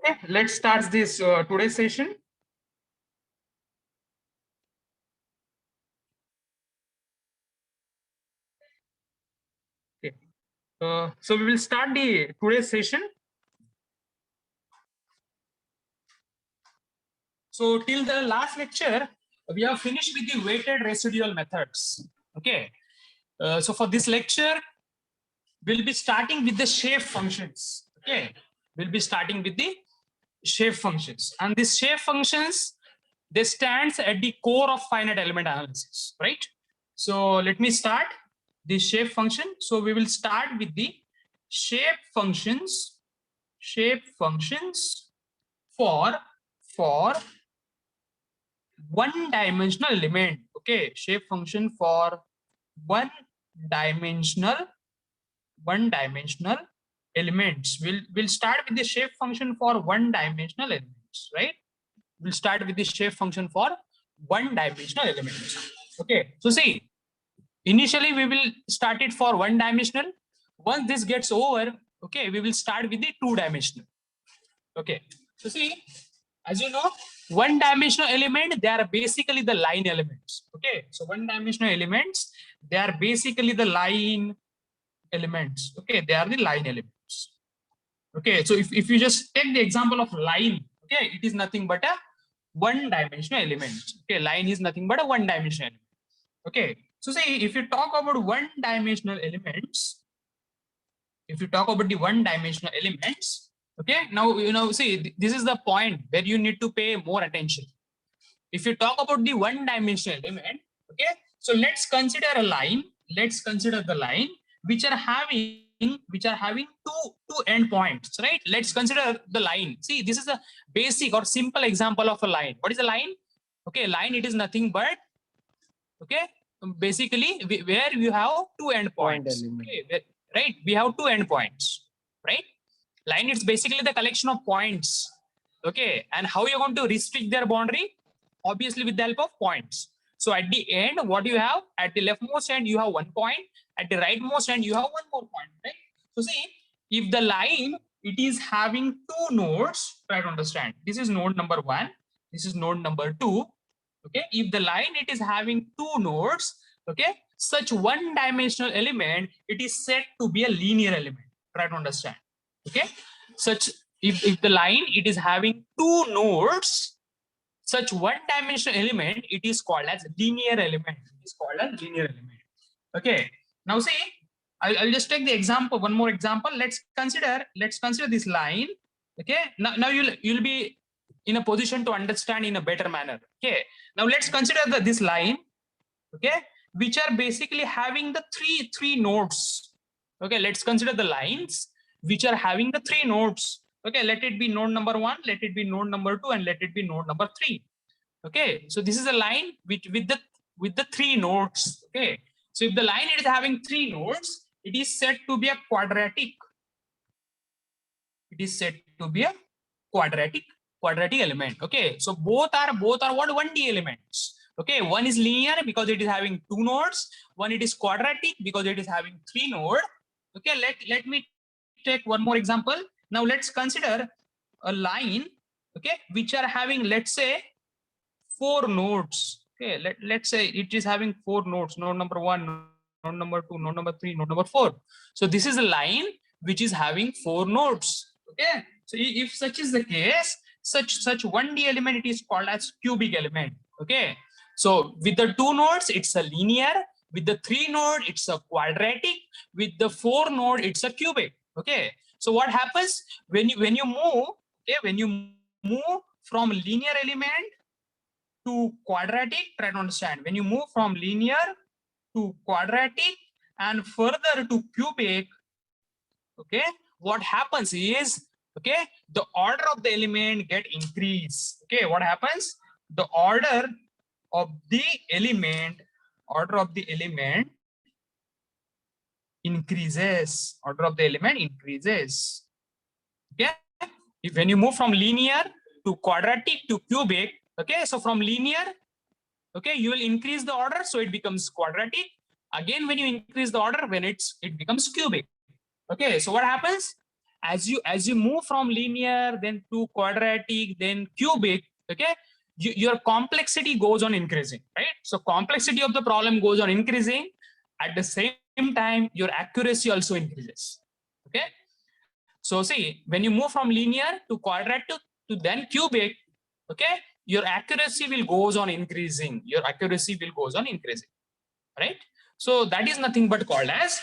Okay, let's start this today's session. Okay, so we will start the today's session. So till the last lecture, we have finished with the weighted residual methods. Okay, so for this lecture, we'll be starting with the shape functions. Okay, we'll be starting with the shape functions, and these shape functions, they stands at the core of finite element analysis, right? So let me start the shape function. So we will start with the shape functions for one dimensional element. Okay, shape function for one dimensional elements. We'll start with the shape function for one dimensional elements, right? We'll start with the shape function for one dimensional elements. Okay, so see, initially we will start it for one dimensional. Once this gets over, okay, we will start with the two dimensional. Okay, so see, as you know, one dimensional element, they are basically the line elements. Okay, so one dimensional elements, they are basically the line elements. Okay, they are the line elements. Okay, so if you just take the example of line, okay, it is nothing but a one dimensional element. Okay, line is nothing but a one dimensional element. Okay, so say if you talk about one dimensional elements, if you talk about the one dimensional elements, okay, now see, this is the point where you need to pay more attention. If you talk about the one dimensional element, okay, so let's consider a line, let's consider the line which are having two endpoints, right? Let's consider the line. See, this is a basic or simple example of a line. What is a line? Okay, line, it is nothing but, okay, basically where you have two endpoints. Okay, right? We have two endpoints, right? Line, it's basically the collection of points. Okay, and how you're going to restrict their boundary? Obviously with the help of points. So at the end, what you have at the leftmost end, you have 1 point. At the rightmost end, you have one more point, right? So see, if the line, it is having two nodes, try to understand. This is node number 1. This is node number 2. Okay, if the line, it is having two nodes, okay, such one dimensional element, it is said to be a linear element. Try to understand. Okay, such if the line, it is having two nodes, such one dimensional element, it is called as linear element. It is called as linear element. Okay, now see, I'll just take the example, one more example. Let's consider this line. Okay, now you'll be in a position to understand in a better manner. Okay, now let's consider this line, okay, which are basically having the three nodes. Okay, let's consider the lines which are having the three nodes. Okay, let it be node number 1, let it be node number 2, and let it be node number 3. Okay, so this is a line with the three nodes. Okay, so if the line is having three nodes, it is said to be a quadratic. It is said to be a quadratic element. Okay, so both are what? 1D elements. Okay, one is linear because it is having two nodes. One, it is quadratic because it is having three nodes. Okay, let me take one more example. Now let's consider a line, okay, which are having, let's say, 4 nodes. Okay, let's say it is having 4 nodes. Node number 1, node number 2, node number 3, node number 4. So this is a line which is having 4 nodes. Okay, so if such is the case, such 1D element, it is called as cubic element. Okay, so with the 2 nodes, it's a linear. With the 3 node, it's a quadratic. With the 4 node, it's a cubic. Okay, so what happens when you move? Okay, when you move from linear element to quadratic, try to understand. When you move from linear to quadratic and further to cubic, okay, what happens is, okay, the order of the element get increased. Okay, what happens? The order of the element increases. Order of the element increases. Okay, when you move from linear to quadratic to cubic, okay, so from linear, okay, you will increase the order, so it becomes quadratic. Again, when you increase the order, when it becomes cubic. Okay, so what happens? as you move from linear then to quadratic then cubic, okay, your complexity goes on increasing, right? So complexity of the problem goes on increasing. At the same time, your accuracy also increases. Okay. So see, when you move from linear to quadratic to then cubic, okay, your accuracy will goes on increasing. Your accuracy will goes on increasing, right? So that is nothing but called as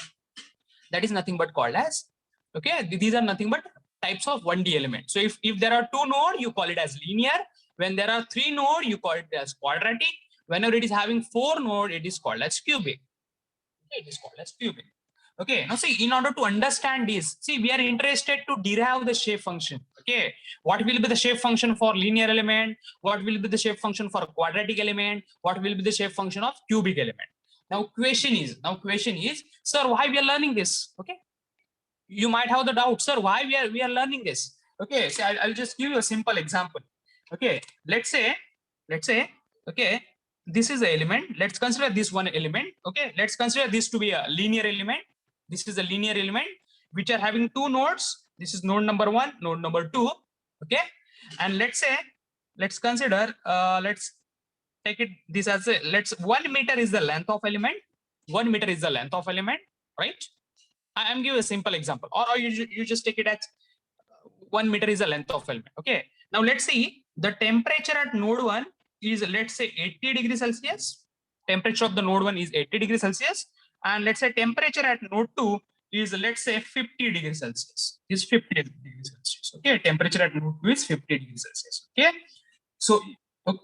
okay. These are nothing but types of 1D elements. So if there are 2 nodes, you call it as linear. When there are 3 nodes, you call it as quadratic. Whenever it is having 4 nodes, it is called as cubic. It is called as cubic. Okay, now see, in order to understand this, see, we are interested to derive the shape function. Okay, what will be the shape function for linear element? What will be the shape function for quadratic element? What will be the shape function of cubic element? Now question is, sir, why we are learning this? Okay, you might have the doubt, sir, why we are learning this? Okay, so I'll just give you a simple example. Okay, let's say, okay, this is the element. Let's consider this one element. Okay, let's consider this to be a linear element. This is a linear element which are having 2 nodes. This is node number 1, node number 2. Okay, and let's consider, let's take it this as a, let's 1 meter is the length of element. 1 meter is the length of element, right? I am giving a simple example, or you just take it as 1 meter is the length of element. Okay, now let's see the temperature at node 1 is, let's say, 80 degrees Celsius. Temperature of the node 1 is 80 degrees Celsius, and let's say temperature at node 2 is, let's say, 50 degrees Celsius. Is 50 degrees Celsius. Okay, temperature at node 2 is 50 degrees Celsius. Okay, so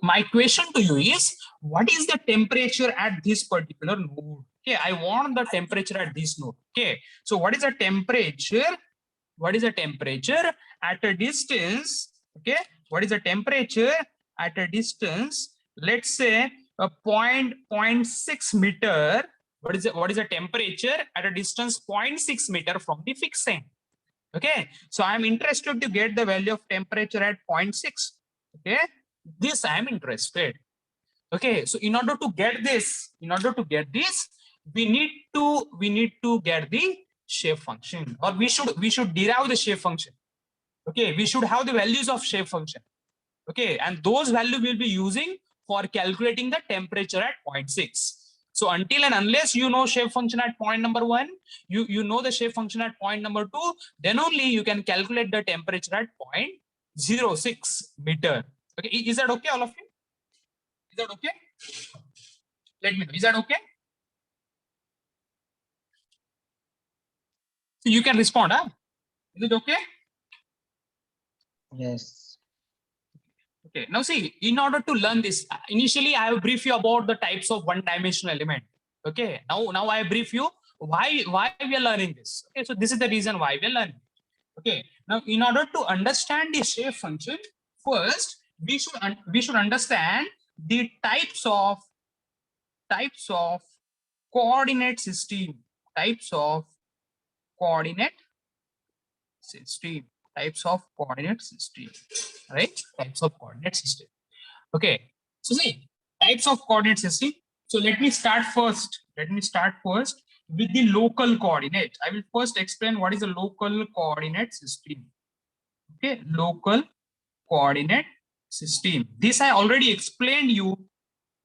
my question to you is, what is the temperature at this particular node? Okay, I want the temperature at this node. Okay, so what is the temperature? What is the temperature at a distance? Okay, what is the temperature at a distance? Let's say a 0.6 meter. What is the temperature at a distance 0.6 meter from the fixed end? Okay, so I'm interested to get the value of temperature at 0.6. Okay, this I am interested. Okay, so in order to get this, we need to get the shape function, or we should derive the shape function. Okay, we should have the values of shape function. Okay, and those values we'll be using for calculating the temperature at 0.6. So until and unless you know shape function at point number 1, you know the shape function at point number 2, then only you can calculate the temperature at 0.06 meter. Okay, is that okay, all of you? Is that okay? Let me know. Is that okay? So you can respond, huh? Is it okay? Yes. Okay, now see, in order to learn this, initially I have briefed you about the types of one-dimensional element. Okay, now I brief you why we are learning this. Okay, so this is the reason why we are learning. Okay, now in order to understand the shape function, first we should understand the types of coordinate system. Types of coordinate system. Right? Types of coordinate system. Okay, so see, types of coordinate system. So let me start first with the local coordinate. I will first explain what is a local coordinate system. Okay, local coordinate system. This I already explained you,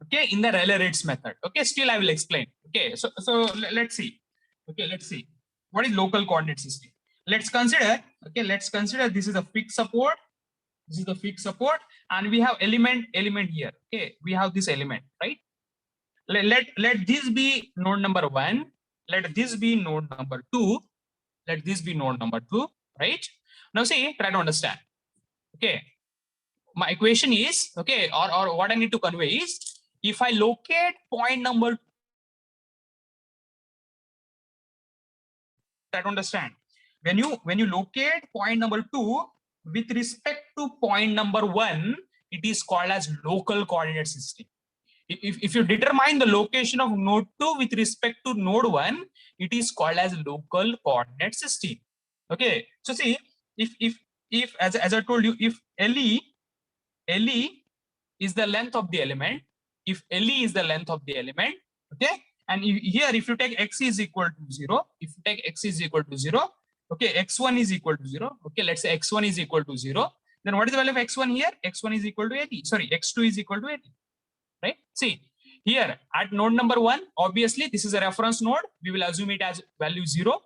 okay, in the Rayleigh-Ritz method. Okay, still I will explain. Okay, so let's see. Okay, let's see what is local coordinate system. Let's consider, okay, this is a fixed support. This is the fixed support, and we have element here. Okay, we have this element, right? Let this be node number 1. Let this be node number 2. Let this be node number 2, right? Now see, try to understand. Okay, my equation is, okay, or what I need to convey is, if I locate point number, try to understand. When you locate point number 2 with respect to point number 1, it is called as local coordinate system. If you determine the location of node 2 with respect to node 1, it is called as local coordinate system. Okay, so see, if as I told you, if LE is the length of the element, okay, and here if you take x is equal to 0, Okay, x1 is equal to 0. Okay, let's say x1 is equal to 0. Then what is the value of x1 here? x1 is equal to 80. Sorry, x2 is equal to 80. Right? See, here at node number 1, obviously this is a reference node. We will assume it as value 0.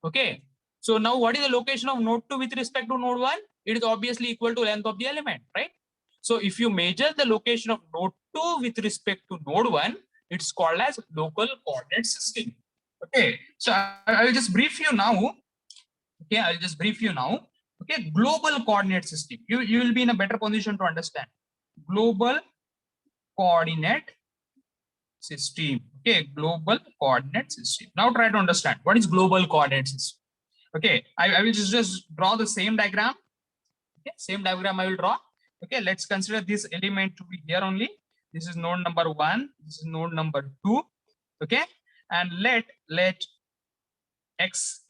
Okay. So now what is the location of node 2 with respect to node 1? It is obviously equal to length of the element, right? So if you measure the location of node 2 with respect to node 1, it's called as local coordinate system. Okay. So I will just brief you now. Okay, I'll just brief you now. Okay, global coordinate system. You will be in a better position to understand. Global coordinate system. Okay, global coordinate system. Now try to understand what is global coordinate system. Okay, I will just draw the same diagram. Okay, same diagram I will draw. Okay, let's consider this element to be here only. This is node number 1. This is node number 2. Okay, and let x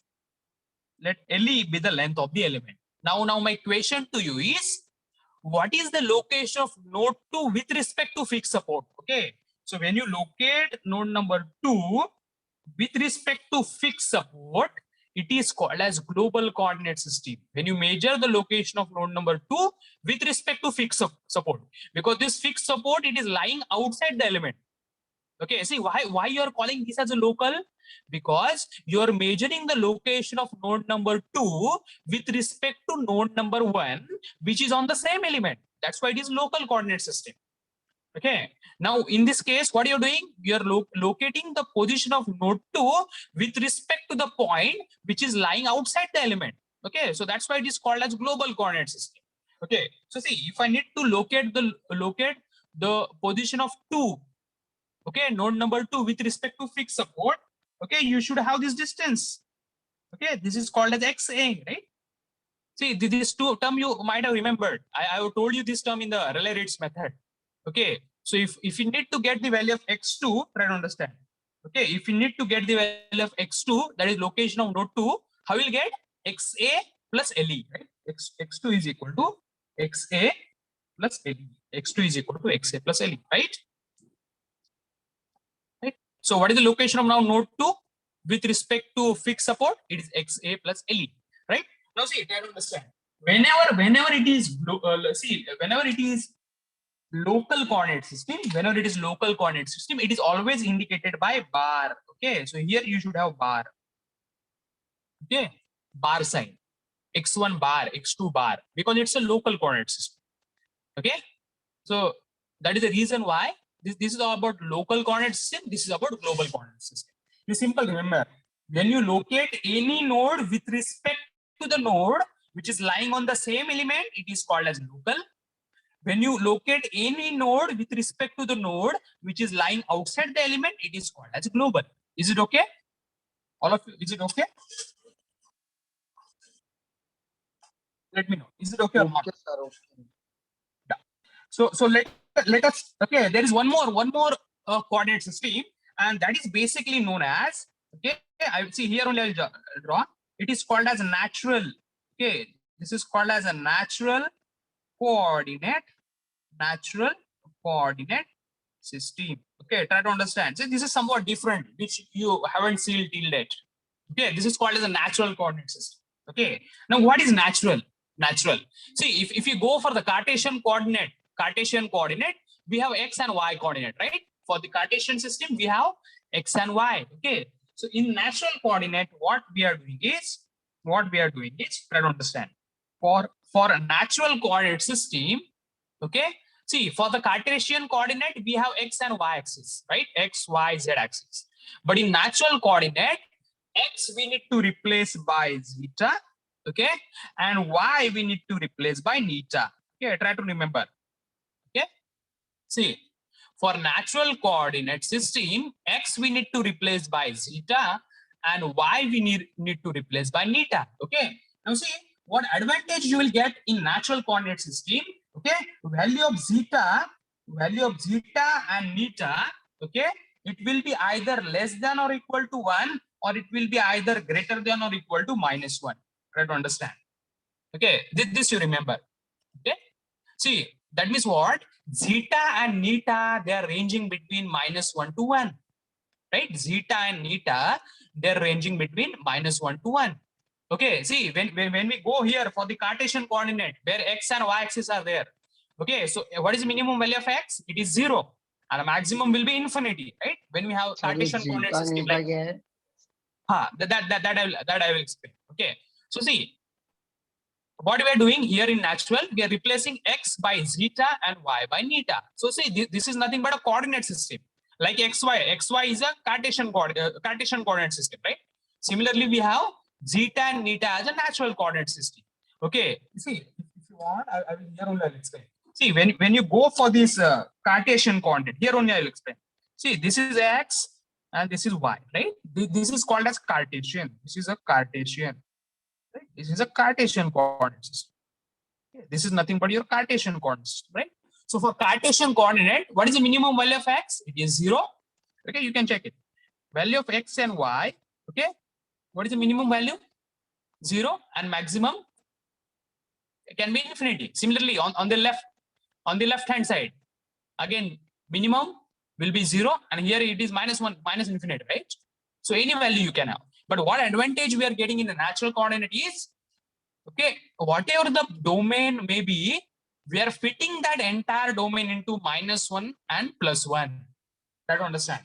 let LE be the length of the element. Now my question to you is, what is the location of node 2 with respect to fixed support? Okay, so when you locate node number 2 with respect to fixed support, it is called as global coordinate system. When you measure the location of node number 2 with respect to fixed support, because this fixed support, it is lying outside the element. Okay, see why you are calling this as a local? Because you are measuring the location of node number 2 with respect to node number 1, which is on the same element. That's why it is local coordinate system. Okay, now in this case, what you're doing, you're locating the position of node 2 with respect to the point which is lying outside the element. Okay, so that's why it is called as global coordinate system. Okay, so see, if I need to locate the position of 2, okay, node number 2 with respect to fixed support, okay, you should have this distance. Okay, this is called as XA, right? See, this term you might have remembered. I told you this term in the relay rates method. Okay, so if you need to get the value of x2, try to understand. Okay, if you need to get the value of x2, that is location of node 2, how will you get? XA plus LE, right? X2 is equal to XA plus LE. X2 is equal to XA plus LE, right? Right? So what is the location of now node 2 with respect to fixed support? It is XA plus LE, right? Now see, try to understand. Whenever it is whenever it is local coordinate system, whenever it is local coordinate system, it is always indicated by bar. Okay, so here you should have bar. Okay, bar sign, x1 bar, x2 bar, because it's a local coordinate system. Okay, so that is the reason why this is all about local coordinate system. This is about global coordinate system. You simply remember, when you locate any node with respect to the node which is lying on the same element, it is called as local. When you locate any node with respect to the node which is lying outside the element, it is called as global. Is it okay? All of you, is it okay? Let me know. Is it okay or not? Okay, sir. Okay. Yeah. So let us. Okay, there is one more coordinate system, and that is basically known as. Okay, I see here only I'll draw. It is called as a natural. Okay, this is called as a natural coordinate system. Okay, try to understand. So this is somewhat different, which you haven't seen till date. Okay, this is called as a natural coordinate system. Okay, now what is natural? Natural. See, if you go for the Cartesian coordinate, we have x and y coordinate, right? For the Cartesian system, we have x and y. Okay, so in natural coordinate, what we are doing is try to understand. For a natural coordinate system, okay, see, for the Cartesian coordinate, we have x and y axis, right? X, y, z axis. But in natural coordinate, x we need to replace by zeta, okay, and y we need to replace by neta. Okay, try to remember. Okay, see, for natural coordinate system, x we need to replace by zeta, and y we need to replace by neta. Okay, now see what advantage you will get in natural coordinate system. Okay, value of zeta and neta, okay, it will be either less than or equal to 1, or it will be either greater than or equal to -1. Try to understand. Okay, this you remember. Okay, see, that means what? Zeta and neta, they are ranging between -1 to 1, right? Zeta and neta, they're ranging between -1 to 1. Okay, see, when we go here for the Cartesian coordinate where x and y axis are there. Okay, so what is the minimum value of x? It is 0. And the maximum will be infinity, right? When we have Sorry, Cartesian G coordinate का system नीटा like क्या है? that I will explain. Okay, so see, what we are doing here in natural, we are replacing x by zeta and y by neta. So see, this is nothing but a coordinate system. Like xy is a Cartesian coordinate system, right? Similarly, we have zeta and neta as a natural coordinate system. Okay, see, if you want, I will here only I will explain. See, when you go for this Cartesian coordinate, here only I will explain. See, this is x and this is y, right? This is called as Cartesian. This is a Cartesian. Right? This is a Cartesian coordinate system. Okay. This is nothing but your Cartesian coordinate system, right? So for Cartesian coordinate, what is the minimum value of x? It is 0. Okay, you can check it. Value of x and y. Okay, what is the minimum value? 0, and maximum can be infinity. Similarly, on the left hand side, again minimum will be 0, and here it is -1, minus infinity, right? So any value you can have. But what advantage we are getting in the natural coordinate is, okay, whatever the domain may be, we are fitting that entire domain into -1 and +1. Try to understand.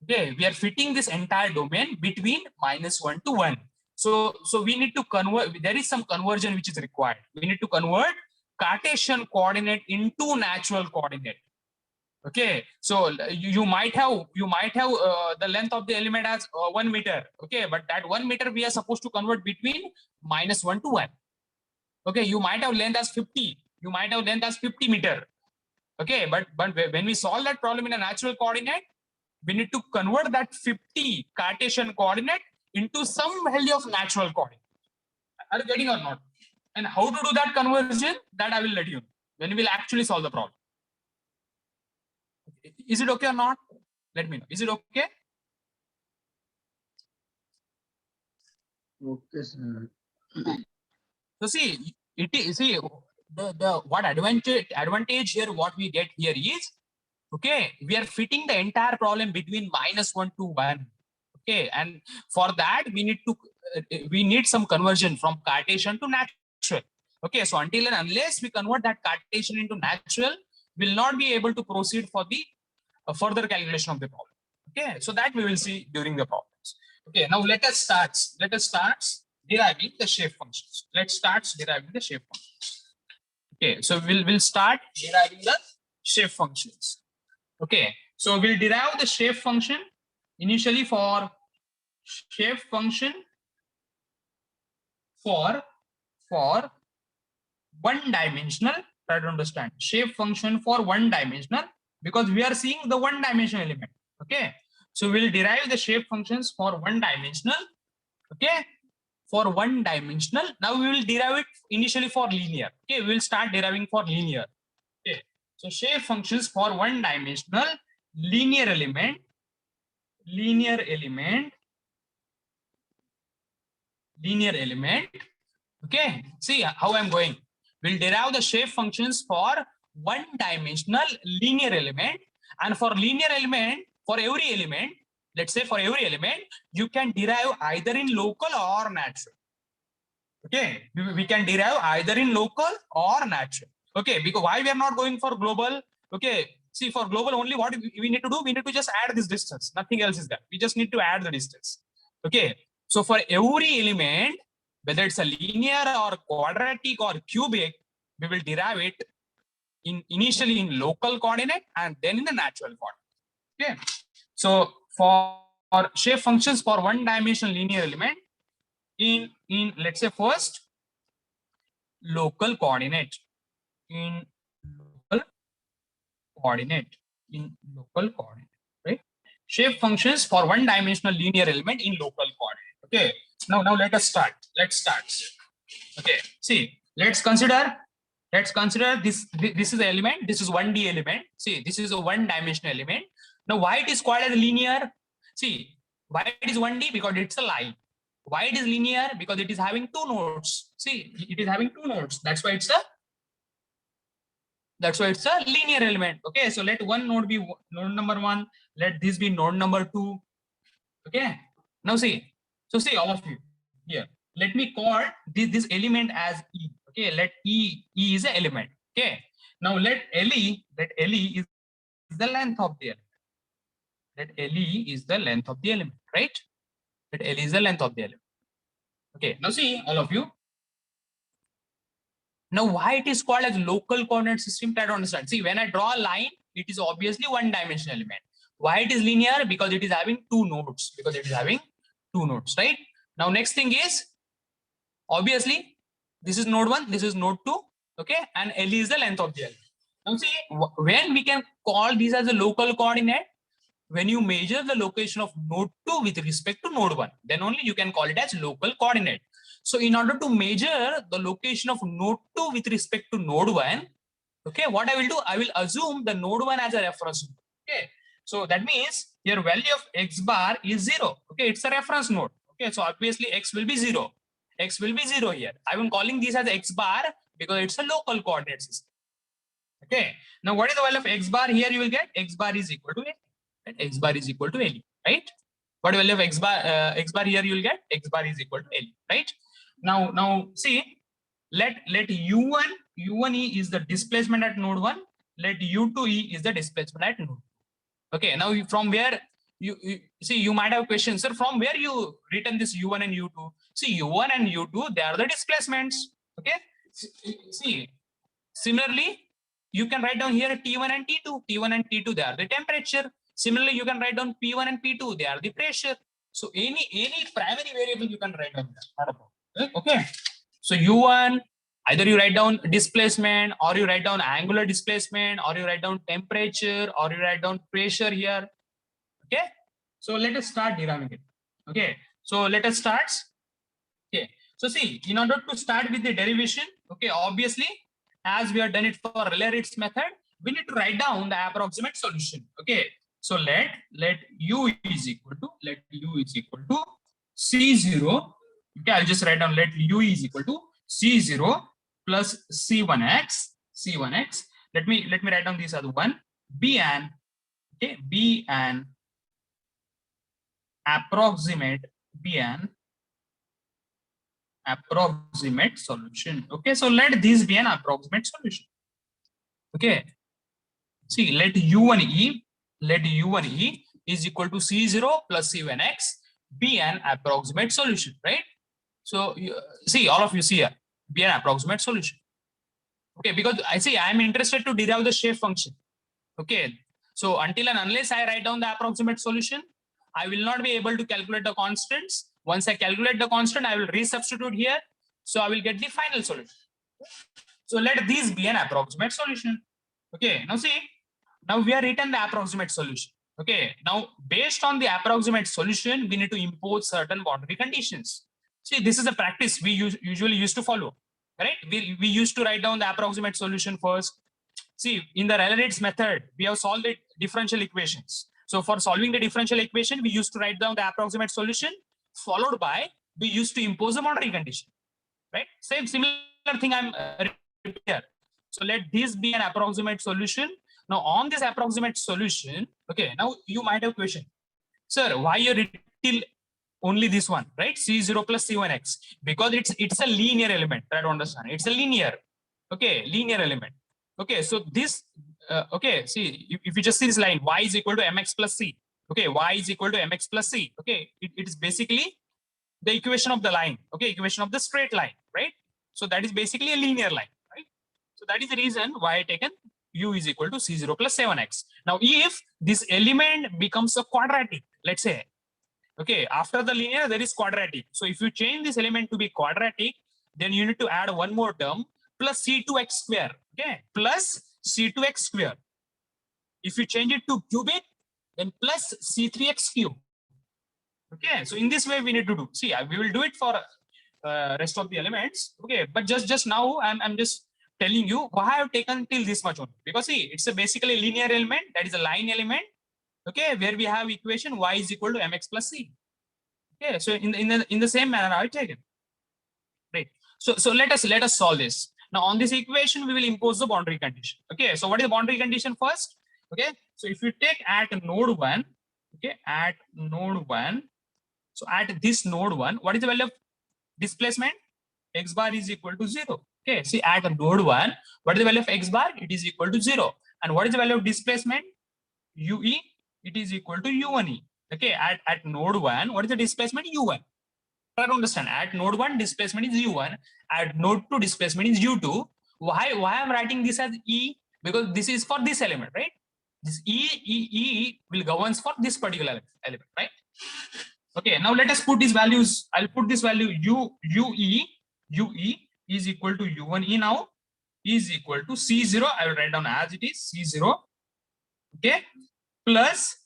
Okay, we are fitting this entire domain between -1 to 1. So we need to convert. There is some conversion which is required. We need to convert Cartesian coordinate into natural coordinate. Okay, so you might have the length of the element as 1 meter. Okay, but that 1 meter we are supposed to convert between -1 to 1. Okay, you might have length as 50. You might have length as 50 meter. Okay, but when we solve that problem in a natural coordinate, we need to convert that 50 Cartesian coordinate into some value of natural coordinate. Are you getting or not? And how to do that conversion, that I will let you know when we will actually solve the problem. Is it okay or not? Let me know. Is it okay? Okay, sir. So see, the what advantage here, what we get here is, okay, we are fitting the entire problem between -1 to 1. Okay, and for that we need some conversion from Cartesian to natural. Okay, so until and unless we convert that Cartesian into natural, we'll not be able to proceed for the further calculation of the problem. Okay, so that we will see during the problems. Okay, now let us start deriving the shape functions. Let's start deriving the shape functions. Okay, so we'll start deriving the shape functions. Okay, so we'll derive the shape function initially for shape function for one dimensional. Try to understand shape function for one dimensional, because we are seeing the one dimensional element. Okay, so we'll derive the shape functions for one dimensional. Okay, for one dimensional. Now we will derive it initially for linear. Okay, we will start deriving for linear. Okay, so shape functions for one dimensional linear element. Okay, see how I'm going. We'll derive the shape functions for one dimensional linear element, and for linear element, for every element, let's say for every element, you can derive either in local or natural. Okay, we can derive either in local or natural. Okay, because why we are not going for global? Okay, see, for global only, what we need to do, we need to just add this distance. Nothing else is there. We just need to add the distance. Okay, so for every element, whether it's a linear or quadratic or cubic, we will derive it initially in local coordinate and then in the natural coordinate. Okay, so for shape functions for one dimensional linear element, in let's say first local coordinate, in local coordinate, right? Shape functions for one dimensional linear element in local coordinate. Okay, now let's start. Okay, see, let's consider this is the element. This is 1D element. See, this is a one dimensional element. Now why it is called as linear? See, why it is 1D? Because it's a line. Why it is linear? Because it is having two nodes. See, it is having two nodes. That's why it's a linear element. Okay, so let one node be node number 1. Let this be node number 2. Okay, now see. So see all of you here. let me call this element as E. Okay, let E is an element. Okay, now let LE is the length of the element. Let LE is the length of the element, right? Let LE is the length of the element. Okay, now see all of you. Now why it is called as local coordinate system, try to understand. See, when I draw a line, it is obviously one dimensional element. Why it is linear? Because it is having two nodes. Because it is having two nodes, right? Now next thing is, obviously, this is node 1, this is node 2, okay, and L is the length of the element. Now see, when we can call these as a local coordinate, when you measure the location of node 2 with respect to node 1, then only you can call it as local coordinate. So in order to measure the location of node 2 with respect to node 1, okay, what I will do, I will assume the node 1 as a reference node. Okay, so that means your value of x bar is 0. Okay, it's a reference node. Okay, so obviously x will be 0. X will be 0 here. I'm calling this as x bar because it's a local coordinate system. Okay, now what is the value of x bar here? You will get x bar is equal to a. Right? X bar is equal to L, right? What value of x bar here you will get? X bar is equal to L, right? Now see, let u1e is the displacement at node 1. Let u2e is the displacement at node. Okay, now from where you see, you might have questions, sir, from where you written this u1 and u2? See, u1 and u2, they are the displacements. Okay, see, similarly, you can write down here T1 and T2. T1 and T2, they are the temperature. Similarly, you can write down P1 and P2, they are the pressure. So any primary variable you can write down there. Okay. So U1, either you write down displacement, or you write down angular displacement, or you write down temperature, or you write down pressure here. Okay. So let us start deriving it. Okay. So let us start. Okay. So see, in order to start with the derivation, okay, obviously, as we have done it for Rayleigh-Ritz method, we need to write down the approximate solution. Okay. So let u is equal to C0. Okay, I'll just write down let u is equal to C0 plus C1x. Let me write down this as 1. Be an approximate solution. Okay, so let this be an approximate solution. Okay, see, let u1e is equal to C0 plus C1x be an approximate solution, right? So see, all of you see here, be an approximate solution. Okay, because I see I'm interested to derive the shape function. Okay, so until and unless I write down the approximate solution, I will not be able to calculate the constants. Once I calculate the constant, I will resubstitute here. So I will get the final solution. So let this be an approximate solution. Okay, now see, now we have written the approximate solution. Okay, now based on the approximate solution, we need to impose certain boundary conditions. See, this is a practice we usually used to follow, right? We used to write down the approximate solution first. See, in the Rayleigh-Ritz method, we have solved the differential equations. So for solving the differential equation, we used to write down the approximate solution, followed by we used to impose a boundary condition, right? Similar thing I'm here. So let this be an approximate solution. Now on this approximate solution, okay, now you might have question, sir, why you till only this one, right? C0 plus C1x, because it's a linear element. Try to understand. It's a linear element. Okay, so this, okay, see, if you just see this line, y is equal to mx plus c. Okay, y is equal to mx plus c. Okay, it is basically the equation of the line. Okay, equation of the straight line, right? So that is basically a linear line, right? So that is the reason why I taken u is equal to C0 plus 7x. Now, if this element becomes a quadratic, let's say, okay, after the linear, there is quadratic. So if you change this element to be quadratic, then you need to add one more term plus C2x square, okay, plus C2x square. If you change it to cubic, then plus C3x cube. Okay, so in this way we need to do. See, we will do it for rest of the elements. Okay, but just now I'm just telling you why I have taken till this much only, because see, it's a basically linear element, that is a line element. Okay, where we have equation y is equal to mx plus c. Okay, so in the same manner I taken. Right. So let us solve this. Now on this equation we will impose the boundary condition. Okay, so what is the boundary condition first? Okay, so if you take at node 1, okay, at node 1, so at this node 1, what is the value of displacement? X bar is equal to 0. Okay, see at node 1, what is the value of X bar? It is equal to 0. And what is the value of displacement? UE, it is equal to U1E. Okay, at node 1, what is the displacement? U1. Try to understand. At node 1, displacement is U1. At node 2, displacement is U2. Why I'm writing this as E? Because this is for this element, right? This E will governs for this particular element, right? Okay, now let us put these values. I'll put this value UE is equal to U1E now is equal to C0. I will write down as it is C0. Okay, plus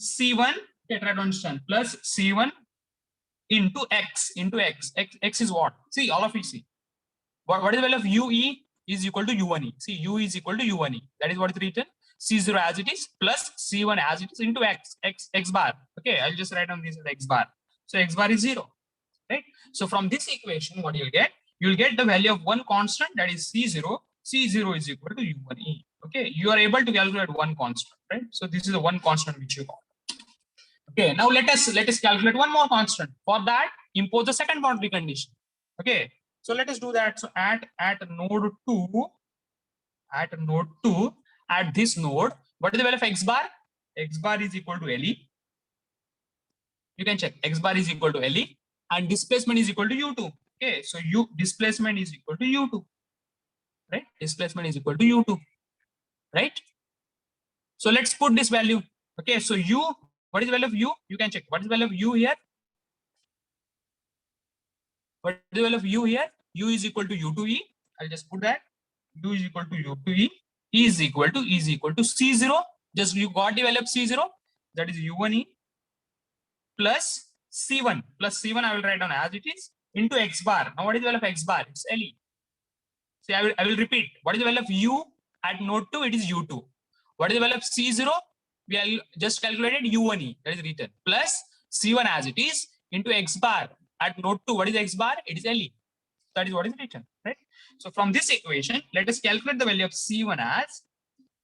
C1. Okay, try to understand. Plus C1 into X. X is what? See, all of it. See, what is the value of UE is equal to U1E. See, U is equal to U1E. That is what is written. C0 as it is plus C1 as it is into X bar. Okay, I'll just write down this as X bar. So X bar is 0, right? So from this equation, what you'll get? You'll get the value of one constant, that is C0. C0 is equal to U1E. Okay, you are able to calculate one constant, right? So this is the one constant which you got. Okay, now let us calculate one more constant. For that, impose the second boundary condition. Okay, so let us do that. So at node 2, at this node, what is the value of X bar? X bar is equal to LE. You can check. X bar is equal to LE and displacement is equal to U2. Okay, so displacement is equal to U2, right? Displacement is equal to U2, right? So let's put this value. Okay, so U, what is the value of U? You can check. What is the value of U here? What is the value of U here? U is equal to U2E. I'll just put that. U is equal to U2E. E is equal to C0. Just you got the value of C0. That is U1E plus C1. Plus C1 I will write down as it is into X bar. Now what is the value of X bar? It's LE. See, I will repeat. What is the value of U at node 2? It is U2. What is the value of C0? We are just calculated U1E. That is written. Plus C1 as it is into X bar. At node 2, what is X bar? It is LE. That is what is written, right? So from this equation, let us calculate the value of C1 as,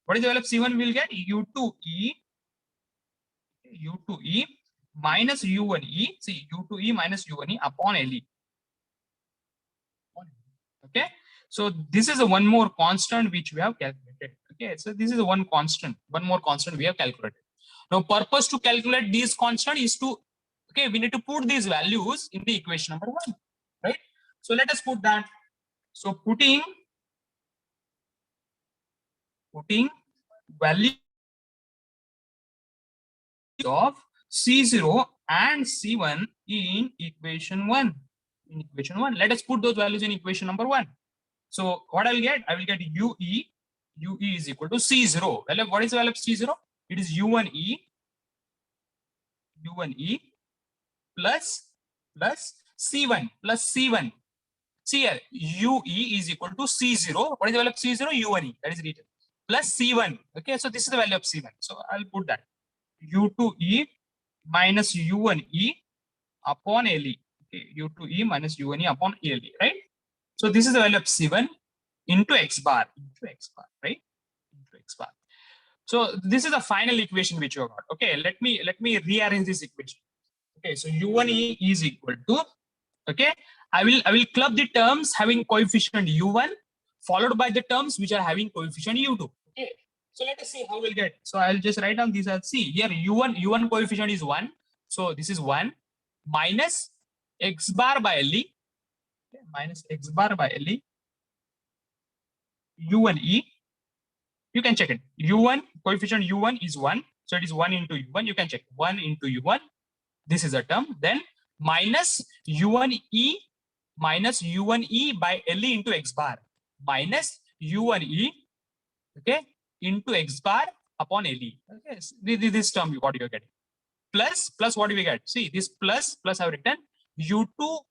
what is the value of C1 we will get? U2E minus U1E. See, U2E minus U1E upon LE. Okay. So this is a one more constant which we have calculated. Okay. So this is a one more constant we have calculated. Now, purpose to calculate these constant is to, okay, we need to put these values in the equation number 1, right? So let us put that. So putting value of C0 and C1 in equation 1. Let us put those values in equation number 1. So what I will get? I will get UE is equal to C0. Well, what is the value of C0? It is U1E plus C1. See here, UE is equal to C0. What is the value of C0? U1E. That is written. Plus C1. Okay, so this is the value of C1. So I'll put that. U2E minus U1E upon LE. Okay, U2E minus U1E upon LE, right? So this is the value of C1 into X bar, right? Into X bar. So this is the final equation which you got. Okay, let me rearrange this equation. Okay, so U1E is equal to, okay, I will club the terms having coefficient U1 followed by the terms which are having coefficient U2. Okay, so let us see how we'll get. So I'll just write down this as, see here, U1 coefficient is 1. So this is 1 minus X bar by LE. Okay, minus X bar by LE. U1E. You can check it. U1 coefficient U1 is 1. So it is 1 into U1. You can check 1 into U1. This is a term. Then minus U1E by LE into X bar. Minus U1E, okay, into X bar upon LE. Okay, so this term what you're getting. Plus what do we get? See, this plus I've written U2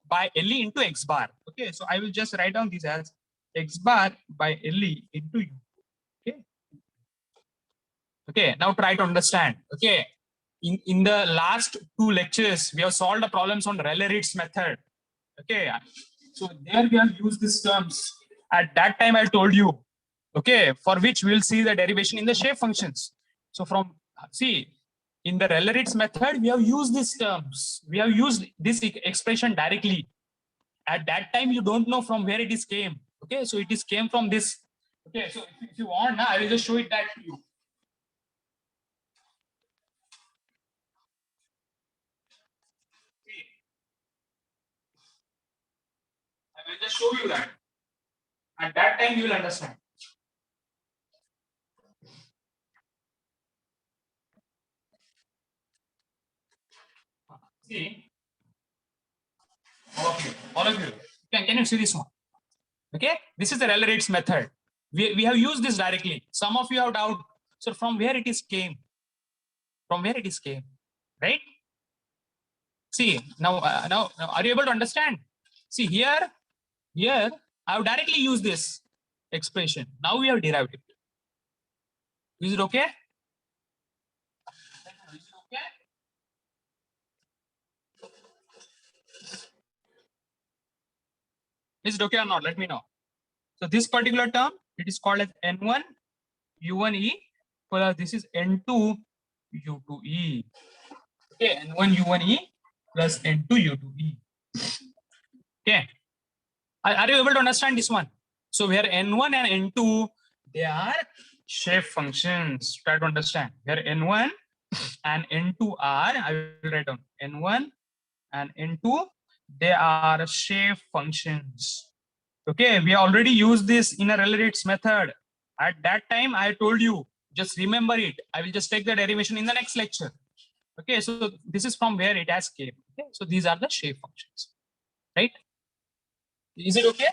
by LE into X bar. Okay, so I will just write down this as X bar by LE into U. Okay. Okay, now try to understand. Okay, in the last 2 lectures, we have solved the problems on Rayleigh-Ritz method. Okay, so there we have used these terms. At that time, I told you, okay, for which we will see the derivation in the shape functions. So from, see, in the Rayleigh's method, we have used these terms. We have used this expression directly. At that time, you don't know from where it is came. Okay, so it is came from this. Okay, so if you want, now I will just show it that to you. I will just show you that. At that time, you will understand. See, all of you. Can you see this one? Okay, this is the Rayleigh's method. We have used this directly. Some of you have doubt. So from where it is came? From where it is came, right? See now, now are you able to understand? See here I have directly used this expression. Now we have derived it. Is it okay? Is it okay? Is it okay or not? Let me know. So this particular term, it is called as N1 U1E, plus this is N2 U2E. Okay, N1 U1E plus N2 U2E. Okay. Are you able to understand this one? So where N1 and N2, they are shape functions. Try to understand. Where N1 and N2 are, I will write down N1 and N2, they are shape functions. Okay, we already used this in a Rayleigh's method. At that time, I told you, just remember it. I will just take the derivation in the next lecture. Okay, so this is from where it has came. Okay, so these are the shape functions, right? Is it okay?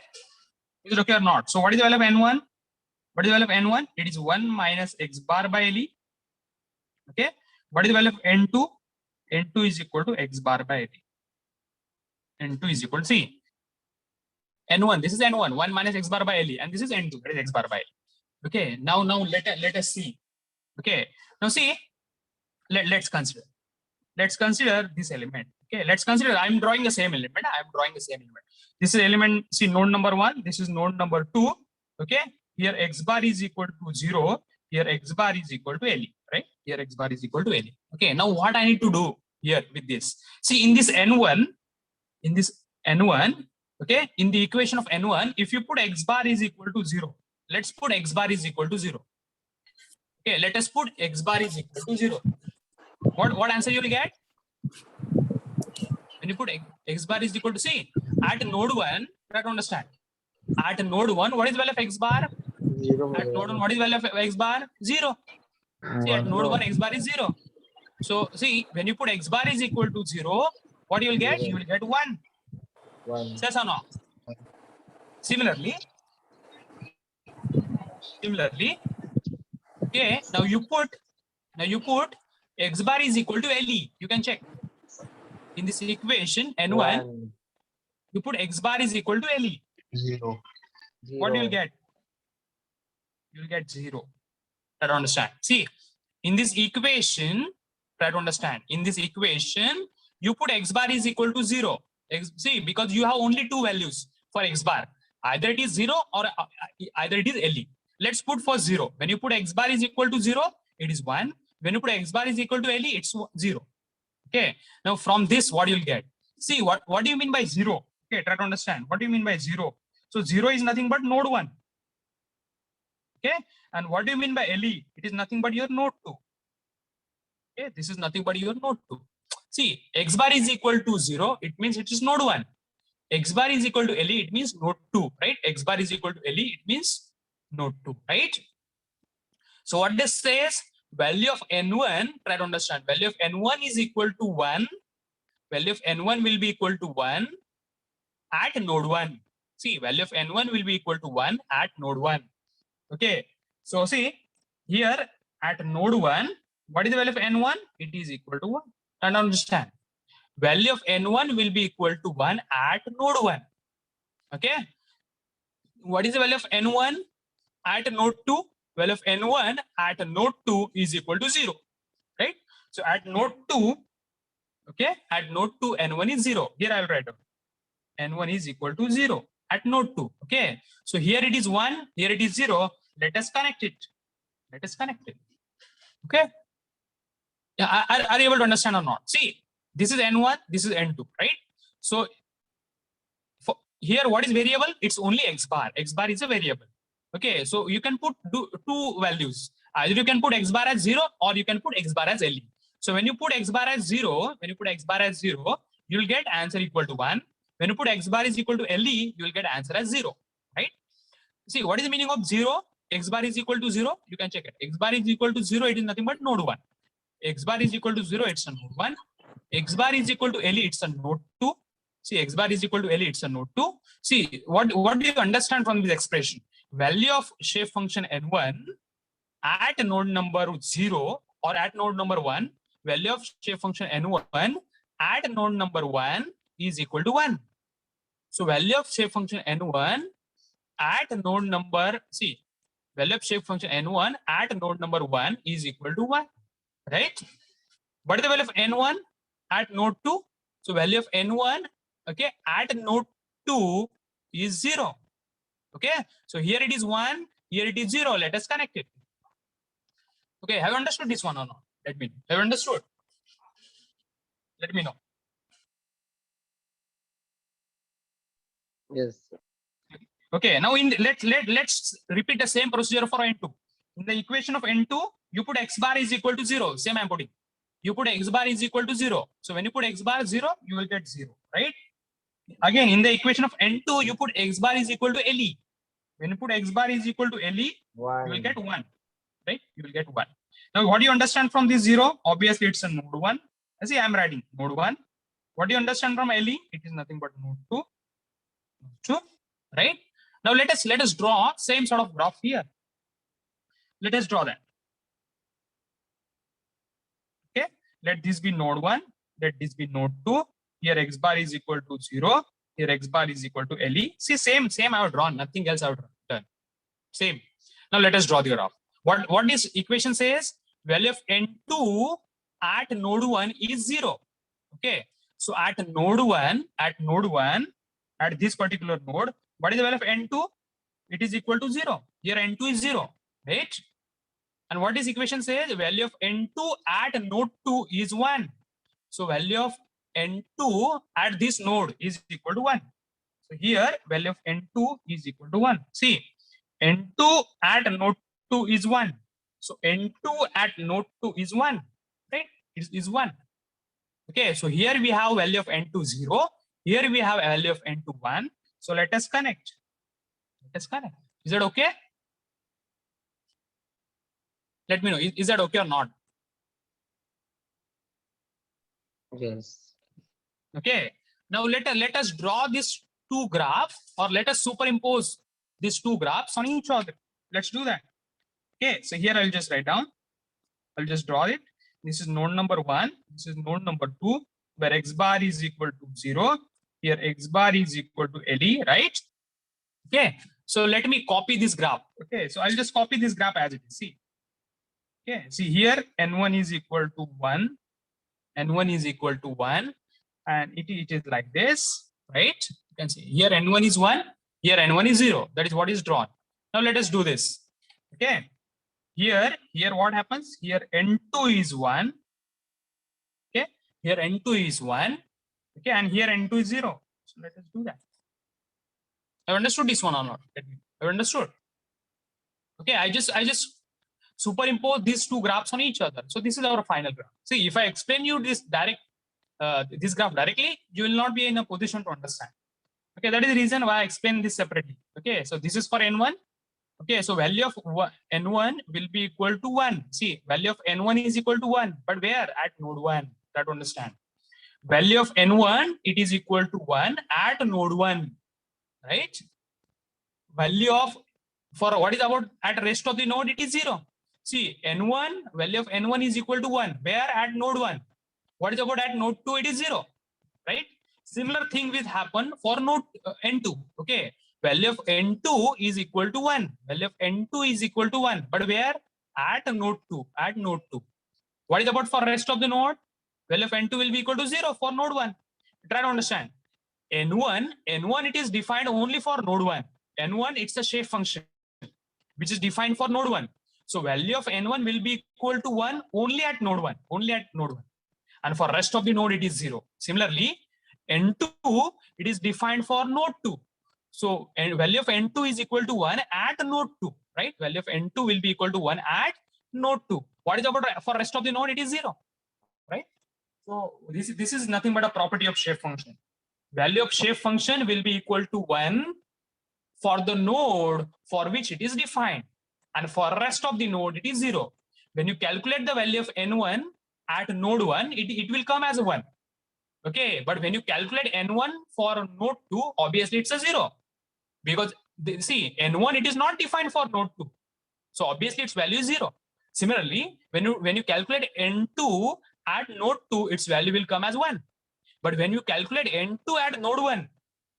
Is it okay or not? So what is the value of N1? What is the value of N1? It is 1 minus x bar by LE. Okay. What is the value of N2? N2 is equal to x bar by LE. N2 is equal to, see, N1, this is N1, 1 minus x bar by LE, and this is N2, that is x bar by LE. Okay, now let us see. Okay, now see, let's consider this element. Okay, let's consider I'm drawing the same element. This is element, see, node number 1, this is node number 2. Okay, here x bar is equal to 0, here x bar is equal to LE, right? Here x bar is equal to LE. Okay, now what I need to do here with this? See, in this N1, okay, in the equation of N1, if you put x bar is equal to 0, let's put x bar is equal to 0. Okay, let us put x bar is equal to 0. What answer you will get? When you put x bar is equal to, see, at node 1, try to understand. At node 1, what is the value of x bar? 0. At node 1, what is the value of x bar? 0. See, at node 1, x bar is 0. So, see, when you put x bar is equal to 0, what you will get? You will get 1. 1. Yes or no? Similarly, okay, now you put x bar is equal to LE. You can check. In this equation, N1, 1. you put x bar is equal to LE. 0. What do you get? You will get 0. Try to understand. See, in this equation, try to understand. In this equation, you put x bar is equal to 0. See, because you have only two values for x bar. Either it is 0 or either it is LE. Let's put for 0. When you put x bar is equal to 0, it is 1. When you put x bar is equal to LE, it's 0. Okay. Now from this, what you'll get? See, what do you mean by 0? Okay, try to understand. What do you mean by 0? So 0 is nothing but node 1. Okay. And what do you mean by LE? It is nothing but your node 2. Okay, this is nothing but your node 2. See, x bar is equal to 0, it means it is node 1. X bar is equal to LE, it means node 2, right? X bar is equal to LE, it means node 2, right? So what this says, value of N1, try to understand, value of N1 is equal to 1. Value of N1 will be equal to 1 at node 1. See, value of N1 will be equal to 1 at node 1. Okay, so see, here at node 1, what is the value of N1? It is equal to 1. Try to understand. Value of N1 will be equal to 1 at node 1. Okay. What is the value of N1 at node 2? Value of N1 at node 2 is equal to 0. Right? So at node 2, okay, at node 2, N1 is 0. Here I will write down. N1 is equal to 0 at node 2. Okay. So here it is 1, here it is 0. Let us connect it. Okay. Yeah, are you able to understand or not? See, this is N1, this is N2, right? So for here, what is variable? It's only X bar. X bar is a variable. Okay, so you can put two values. Either you can put X bar as 0 or you can put X bar as LE. So when you put X bar as 0, you will get answer equal to 1. When you put X bar is equal to LE, you will get answer as 0, right? See, what is the meaning of 0? X bar is equal to 0. You can check it. X bar is equal to 0. It is nothing but node 1. X bar is equal to 0. It's a node 1. X bar is equal to LE. It's a node 2. See, X bar is equal to LE. It's a node 2. See, what do you understand from this expression? Value of shape function N1 at node number 0 or at node number 1. Value of shape function N1 at node number 1 is equal to 1. So value of shape function N1 at node number, see, value of shape function N1 at node number 1 is equal to 1, right? What is the value of N1 at node 2? So value of N1, okay, at node 2 is 0. Okay, so here it is 1, here it is 0. Let us connect it. Okay, have you understood this one or not? Let me know. Have you understood? Let me know. Yes. Okay, now let's repeat the same procedure for N2. In the equation of N2, you put X bar is equal to 0. Same I'm putting. You put X bar is equal to 0. So when you put X bar 0, you will get 0, right? Again, in the equation of N2, you put X bar is equal to LE. When you put X bar is equal to LE, you will get 1, right? You will get 1. Now, what do you understand from this 0? Obviously, it's a node 1. See, I'm writing node 1. What do you understand from LE? It is nothing but node 2, right? Now let us draw same sort of graph here. Let us draw that. Okay, let this be node 1. Let this be node 2. Here X bar is equal to 0. Here X bar is equal to LE. See, same I have drawn. Nothing else I have done. Same. Now let us draw the graph. What this equation says? Value of N2 at node 1 is 0. Okay. So at node 1, at this particular node, what is the value of N2? It is equal to 0. Here N2 is 0, right? And what this equation says? Value of N2 at node 2 is 1. So value of N2 at this node is equal to 1. So here value of N2 is equal to 1. See, N2 at node 2 is 1. So N2 at node 2 is 1, right? It is 1. Okay, so here we have value of N2 0. Here we have value of N2 1. So let us connect. Let us connect. Is that okay? Let me know. Is that okay or not? Yes. Okay. Now let us draw these two graphs, or let us superimpose these two graphs on each other. Let's do that. Okay. So here I'll just write down. I'll just draw it. This is node number 1. This is node number 2, where X bar is equal to 0. Here X bar is equal to LE, right? Okay. So let me copy this graph. Okay. So I'll just copy this graph as it is. See. Okay. See here, N1 is equal to 1. N1 is equal to 1. And it is like this, right? You can see here N1 is 1. Here N1 is 0. That is what is drawn. Now let us do this. Okay. Here what happens? Here N2 is 1. Okay. Here N2 is 1. Okay. And here N2 is 0. So let us do that. I've understood this one or not? I've understood. Okay. I just superimpose these two graphs on each other. So this is our final graph. See, if I explain you this this graph directly, you will not be in a position to understand. Okay, that is the reason why I explain this separately. Okay, so this is for N1. Okay, so value of N1 will be equal to 1. See, value of N1 is equal to 1, but where? At node 1. That to understand. Value of N1, it is equal to 1 at node 1, right? Value of, for what is about at rest of the node, it is 0. See, N1, value of N1 is equal to 1. Where? At node 1. What is about at node 2? It is 0, right? Similar thing will happen for node N2. Okay, value of N2 is equal to 1. Value of N2 is equal to 1. But where? At node 2. At node 2. What is about for rest of the node? Value of N2 will be equal to 0 for node 1. Try to understand. N1, it is defined only for node 1. N1, it's a shape function which is defined for node 1. So value of n1 will be equal to 1 only at node 1, only at node 1. And for rest of the node, it is 0. Similarly, n2, it is defined for node 2. So value of n2 is equal to 1 at node 2, right? Value of n2 will be equal to 1 at node 2. What is about for rest of the node? It is 0, right? So this is nothing but a property of shape function. Value of shape function will be equal to 1 for the node for which it is defined. And for rest of the node, it is 0. When you calculate the value of n1 at node 1, it will come as 1. Okay, but when you calculate n1 for node 2, obviously it's a 0. Because see, n1, it is not defined for node 2. So obviously its value is 0. Similarly, when you calculate n2 at node 2, its value will come as 1. But when you calculate n2 at node 1,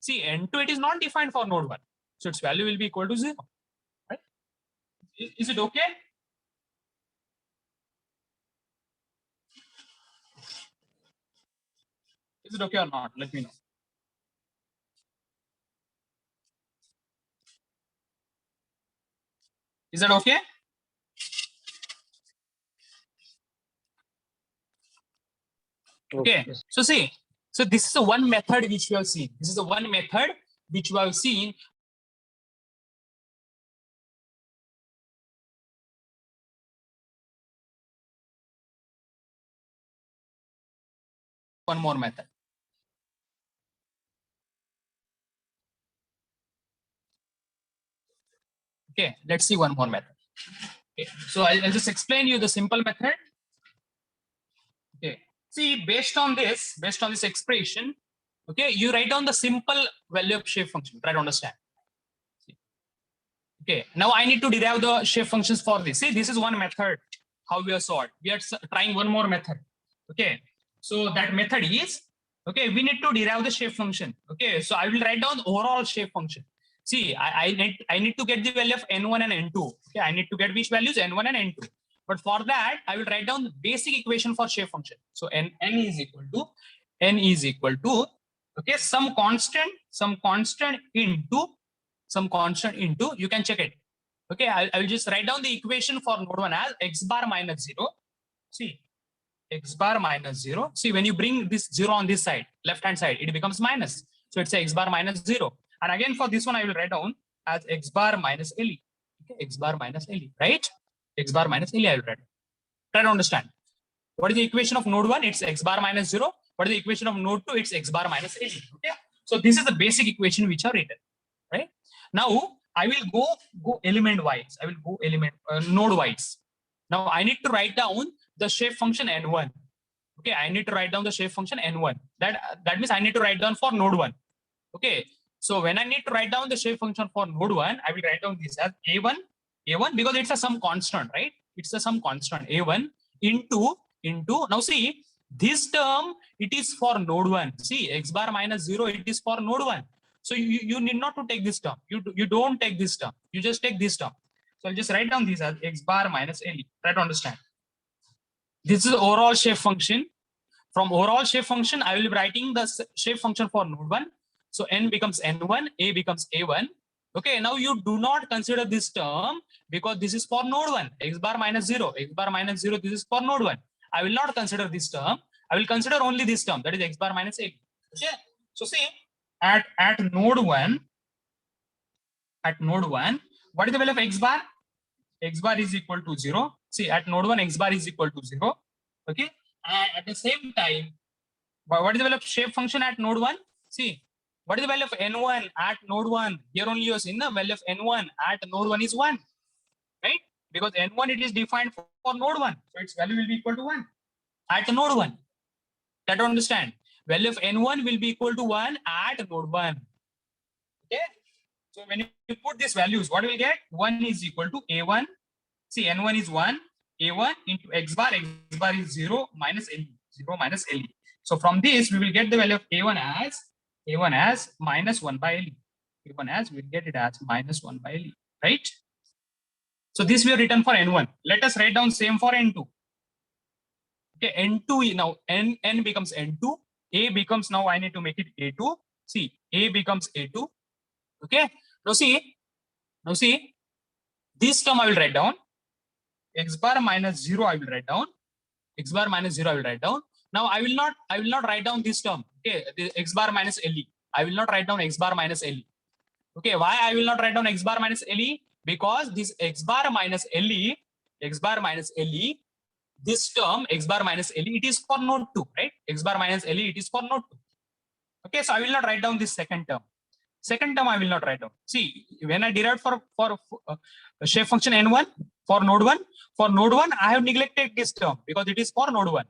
see, n2, it is not defined for node 1. So its value will be equal to 0. Right? Is it okay? Is it okay or not? Let me know. Is that okay? Okay. So see, so this is the one method which we have seen. This is the one method which we have seen. One more method. Okay, let's see one more method. Okay, so I'll just explain you the simple method. Okay, see, based on this expression, okay, you write down the simple value of shape function. Try to understand. Okay, now I need to derive the shape functions for this. See, this is one method how we are solved. We are trying one more method. Okay, so that method is, okay, we need to derive the shape function. Okay, so I will write down the overall shape function. See, I need to get the value of n1 and n2. Okay, I need to get which values n1 and n2. But for that, I will write down the basic equation for shape function. So n is equal to okay, some constant into, you can check it. Okay, I will just write down the equation for node 1 as x bar minus 0. See, x bar minus 0. See, when you bring this 0 on this side, left hand side, it becomes minus. So it's a x bar minus 0. And again, for this one, I will write down as x bar minus LE. Okay, x bar minus LE, right? X bar minus LE, I will write. Try to understand. What is the equation of node 1? It's x bar minus 0. What is the equation of node 2? It's x bar minus LE. Okay. So this is the basic equation which are written, right? Now I will go element wise. I will go node wise. Now I need to write down the shape function n1. Okay, I need to write down the shape function n1. That means I need to write down for node 1. Okay, so when I need to write down the shape function for node 1, I will write down this as a1 because it's a some constant, right? It's a some constant a1 into now see, this term, it is for node 1. See, x bar minus 0, it is for node 1. So you need not to take this term. You don't take this term. You just take this term. So I'll just write down this as x bar minus LE. Try to understand. This is the overall shape function. From overall shape function, I will be writing the shape function for node 1. So n becomes n1, a becomes a1. Okay, now you do not consider this term because this is for node 1. X bar minus 0. X bar minus 0, this is for node 1. I will not consider this term. I will consider only this term, that is x bar minus a. Okay, so see, at node 1, what is the value of x bar? X bar is equal to 0. See, at node 1, x bar is equal to 0. Okay, and at the same time, what is the value of shape function at node 1? See, what is the value of n1 at node 1? Here only you are seeing the value of n1 at node 1 is 1, right? Because n1, it is defined for node 1. So its value will be equal to 1 at node 1. Try to understand. Value of n1 will be equal to 1 at node 1. Okay. So when you put these values, what will get? 1 is equal to a1. See, n1 is 1. a1 into x bar is 0 minus LE. 0 minus LE. So from this, we will get the value of a1 as minus 1 by LE. a1 as, we'll get it as minus 1 by LE, right? So this we have written for n1. Let us write down same for n2. Okay, n2 now n becomes n2. A becomes, now I need to make it a2. See, a becomes a2. Okay. Now see, this term I will write down. x bar minus 0 I will write down. X bar minus 0 I will write down. Now I will not write down this term. Okay, the x bar minus LE. I will not write down x bar minus LE. Okay, why I will not write down x bar minus LE? Because this x bar minus LE, this term x bar minus LE, it is for node 2, right? X bar minus LE, it is for node 2. Okay, so I will not write down this second term. Second term I will not write down. See, when I derived for shape function n1 for node 1, I have neglected this term because it is for node 1.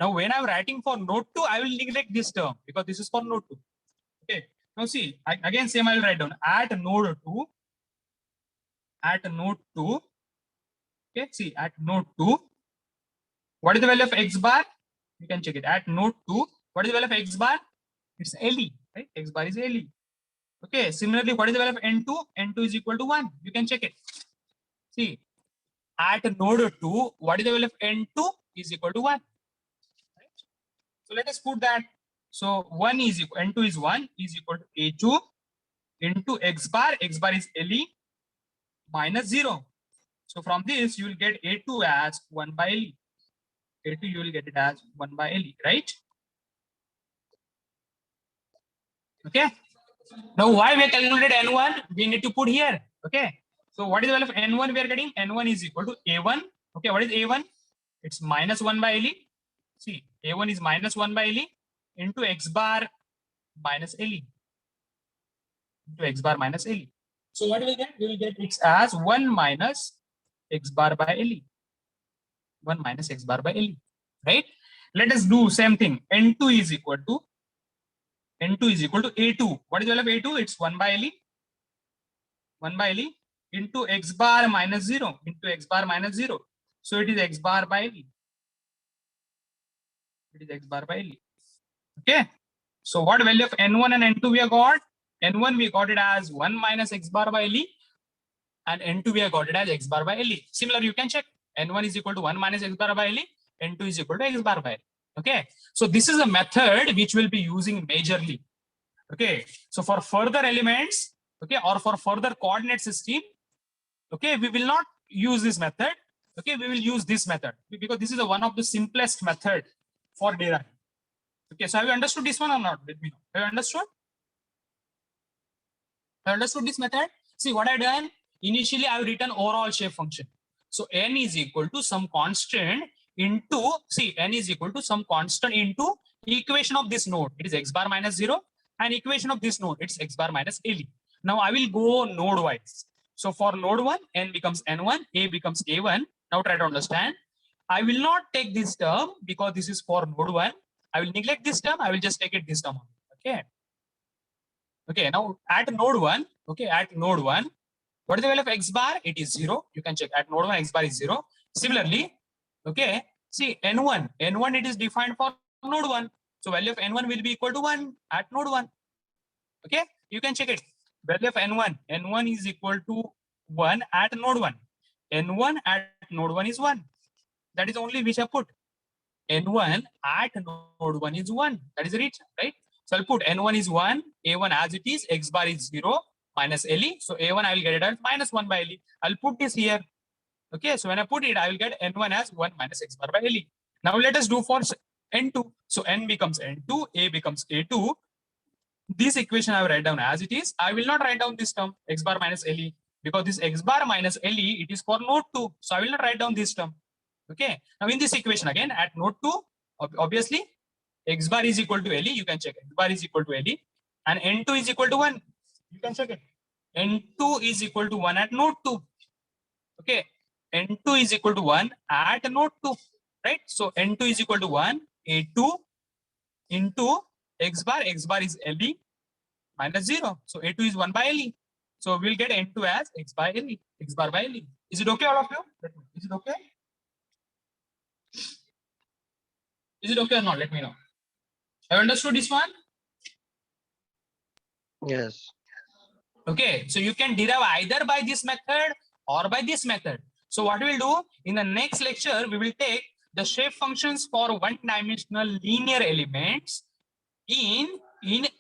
Now when I'm writing for node 2, I will neglect this term because this is for node 2. Okay. Now see, again same I will write down at node 2. Okay, see, at node 2, what is the value of x bar? You can check it. At node 2, what is the value of x bar? It's LE, right? X bar is LE. Okay, similarly, what is the value of n2? N2 is equal to 1. You can check it. See, at node 2, what is the value of n2? Is equal to 1. Right? So let us put that. So 1 is equal, n2 is 1 is equal to a2 into x bar is LE minus 0. So from this, you will get a2 as 1 by LE. A2, you will get it as 1 by LE, right? Okay. Now, why we have calculated n1? We need to put here. Okay. So, what is the value of n1 we are getting? N1 is equal to a1. Okay. What is a1? It's minus 1 by LE. See, a1 is minus 1 by LE into x bar minus LE. Into x bar minus LE. So, what do we get? We will get it as 1 minus x bar by LE. 1 minus x bar by LE. Right? Let us do same thing. N2 is equal to a2. What is the value of a2? It's 1 by LE. 1 by LE into x bar minus 0 into x bar minus 0. So it is x bar by LE. It is x bar by LE. Okay. So what value of n1 and n2 we have got? N1 we got it as 1 minus x bar by LE, and n2 we have got it as x bar by LE. Similar, you can check. N1 is equal to 1 minus x bar by LE. N2 is equal to x bar by LE. Okay. So this is a method which we'll be using majorly. Okay. So for further elements, okay, or for further coordinate system, okay, we will not use this method. Okay, we will use this method because this is one of the simplest method for deriving. Okay, so have you understood this one or not? Let me know. Have you understood? Have you understood this method? See what I've done. Initially, I've written overall shape function. So n is equal to some constant into, see, n is equal to some constant into equation of this node. It is x bar minus 0, and equation of this node, it's x bar minus LE. Now I will go node wise. So for node 1, n becomes n1, a becomes a1. Now try to understand. I will not take this term because this is for node 1. I will neglect this term. I will just take it this term. Okay. Okay. Now at node 1, okay, at node 1, what is the value of x bar? It is 0. You can check at node 1, x bar is 0. Similarly, okay, see n1, it is defined for node 1. So value of n1 will be equal to 1 at node 1. Okay, you can check it. Value of n1 is equal to 1 at node 1. n1 at node 1 is 1. That is only which I put. n1 at node 1 is 1. That is the reason, right? So I'll put n1 is 1, a1 as it is, x bar is 0 minus LE. So a1 I will get it as minus 1 by LE. I'll put this here. Okay, so when I put it, I will get n1 as 1 minus x bar by LE. Now let us do for n2. So n becomes n2, a becomes a2. This equation I will write down as it is. I will not write down this term x bar minus LE because this x bar minus LE, it is for node 2. So I will not write down this term. Okay. Now in this equation again at node 2, obviously x bar is equal to LE. You can check it. X bar is equal to LE and n2 is equal to 1. You can check it. n2 is equal to 1 at node 2. Okay. n2 is equal to 1 at node 2. Right. So n2 is equal to 1, a2 into x bar is LE minus 0. So a2 is 1 by LE. So we'll get n2 as x bar by LE. Is it okay, all of you? Is it okay? Is it okay or not? Let me know. Have you understood this one? Yes. Okay, so you can derive either by this method or by this method. So what we will do in the next lecture, we will take the shape functions for one-dimensional linear elements in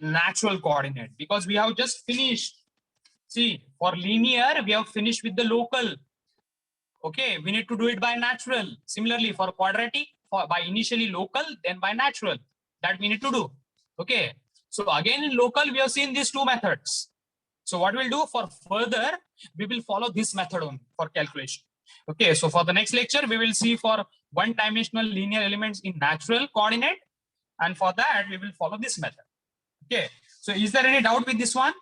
natural coordinate, because we have just finished. See, for linear, we have finished with the local. Okay, we need to do it by natural. Similarly, for quadratic, by initially local, then by natural. That we need to do. Okay. So again, in local, we have seen these two methods. So what we'll do for further, we will follow this method only for calculation. Okay. So for the next lecture, we will see for one-dimensional linear elements in natural coordinate. And for that, we will follow this method. Okay. So is there any doubt with this one?